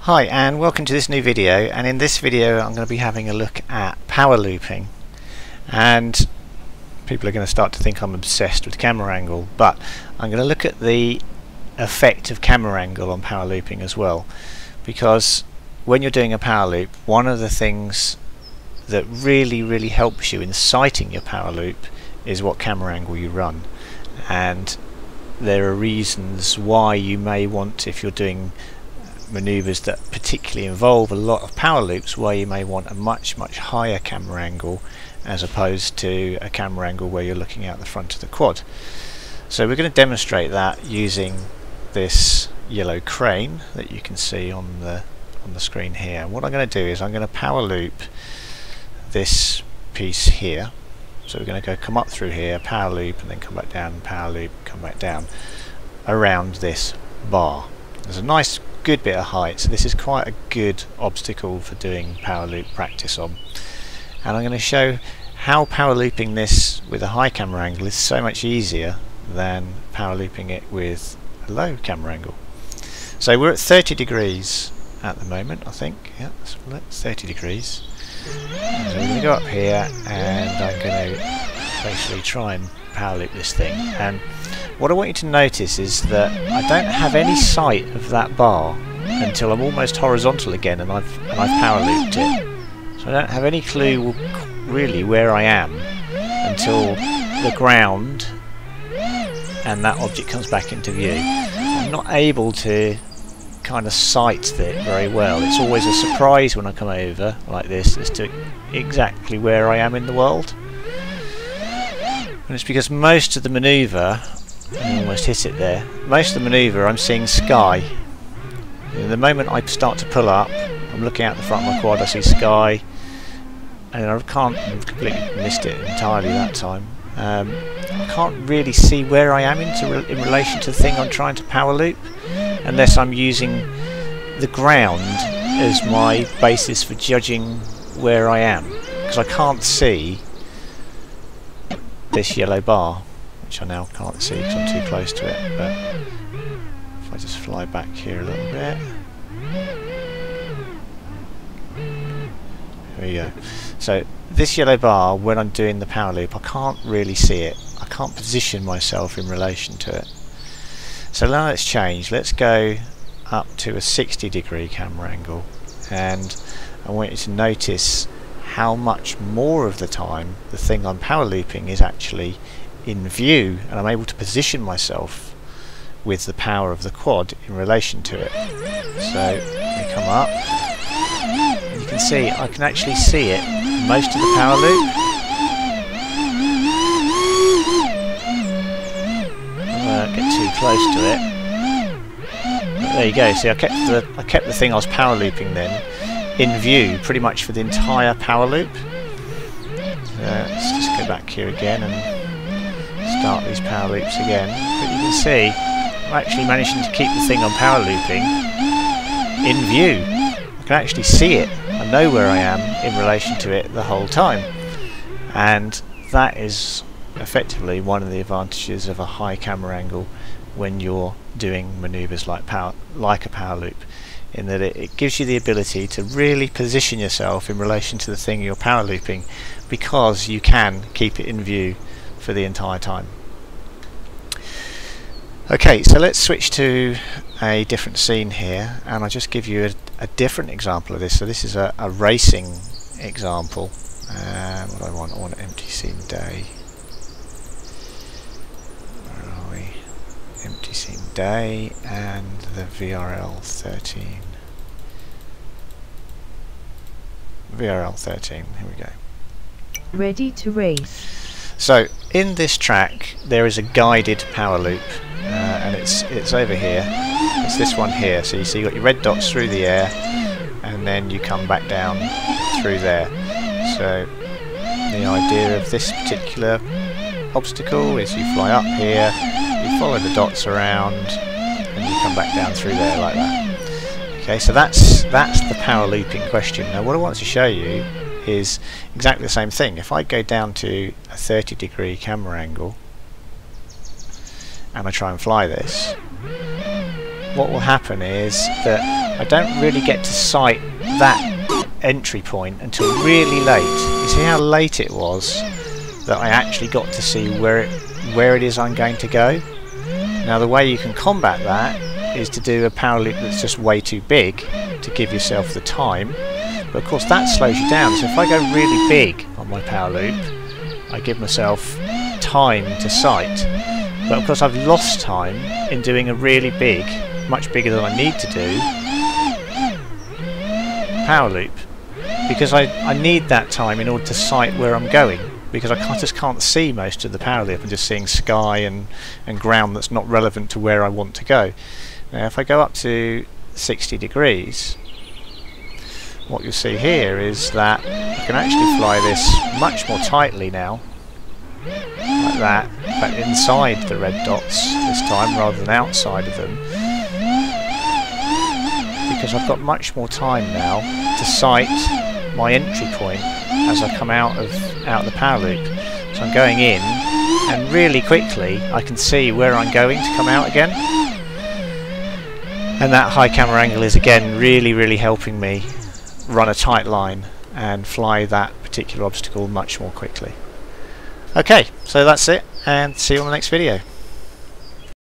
Hi and welcome to this new video, and in this video I'm going to be having a look at power looping. And people are going to start to think I'm obsessed with camera angle, but I'm going to look at the effect of camera angle on power looping as well, because when you're doing a power loop, one of the things that really helps you in sighting your power loop is what camera angle you run. And there are reasons why you may want, if you're doing maneuvers that particularly involve a lot of power loops, where you may want a much higher camera angle as opposed to a camera angle where you're looking out the front of the quad. So we're going to demonstrate that using this yellow crane that you can see on the screen here. And what I'm going to do is I'm going to power loop this piece here. So we're going to come up through here, power loop, and then come back down, power loop, come back down around this bar. There's a nice good bit of height, so this is quite a good obstacle for doing power loop practice on. And I'm going to show how power looping this with a high camera angle is so much easier than power looping it with a low camera angle. So we're at 30 degrees at the moment, I think. Yeah, that's 30 degrees. So we're going to go up here and I'm going to basically try and power loop this thing. And what I want you to notice is that I don't have any sight of that bar until I'm almost horizontal again and I've power looped it. So I don't have any clue really where I am until the ground and that object comes back into view. I'm not able to kind of sight it very well. It's always a surprise when I come over like this as to exactly where I am in the world. And it's because most of the manoeuvre, I almost hit it there, most of the manoeuvre I'm seeing sky. The moment I start to pull up, I'm looking out the front of my quad, I see sky, and I've completely missed it entirely that time. I can't really see where I am in relation to the thing I'm trying to power loop, unless I'm using the ground as my basis for judging where I am, because I can't see this yellow bar, which I now can't see because I'm too close to it. But if I just fly back here a little bit, there we go. So this yellow bar, when I'm doing the power loop, I can't really see it. I can't position myself in relation to it. So now let's change. Let's go up to a 60 degree camera angle, and I want you to notice how much more of the time the thing I'm power looping is actually in view, and I'm able to position myself with the power of the quad in relation to it. So we come up, and you can see I can actually see it most of the power loop. I won't get too close to it. But there you go. See, I kept the thing I was power looping then in view pretty much for the entire power loop. Let's just go back here again and start these power loops again. But you can see I'm actually managing to keep the thing I'm power looping in view. I can actually see it. I know where I am in relation to it the whole time. And that is effectively one of the advantages of a high camera angle when you're doing maneuvers like a power loop, in that it gives you the ability to really position yourself in relation to the thing you're power looping, because you can keep it in view for the entire time. Okay, so let's switch to a different scene here, and I'll just give you a different example of this. So this is a racing example. What do I want? I want an empty scene day. Where are we? Empty scene day and the VRL 13. VRL 13, here we go. Ready to race. So in this track there is a guided power loop, and it's over here. It's this one here. So you see you've got your red dots through the air, and then you come back down through there. So the idea of this particular obstacle is you fly up here, you follow the dots around, and you come back down through there like that. Okay, so that's the power looping question. Now what I want to show you is exactly the same thing. If I go down to a 30 degree camera angle and I try and fly this, what will happen is that I don't really get to sight that entry point until really late. You see how late it was that I actually got to see where it is I'm going to go? Now the way you can combat that is to do a power loop that's just way too big to give yourself the time, but of course that slows you down. So if I go really big on my power loop, I give myself time to sight, but of course I've lost time in doing a really big, much bigger than I need to do, power loop, because I need that time in order to sight where I'm going, because I just can't see most of the power loop. I'm just seeing sky and ground that's not relevant to where I want to go. Now if I go up to 60 degrees, what you'll see here is that I can actually fly this much more tightly now, like that, but inside the red dots this time rather than outside of them, because I've got much more time now to sight my entry point as I come out of the power loop. So I'm going in, and really quickly I can see where I'm going to come out again, and that high camera angle is again really helping me run a tight line and fly that particular obstacle much more quickly. Okay, so that's it, and see you on the next video.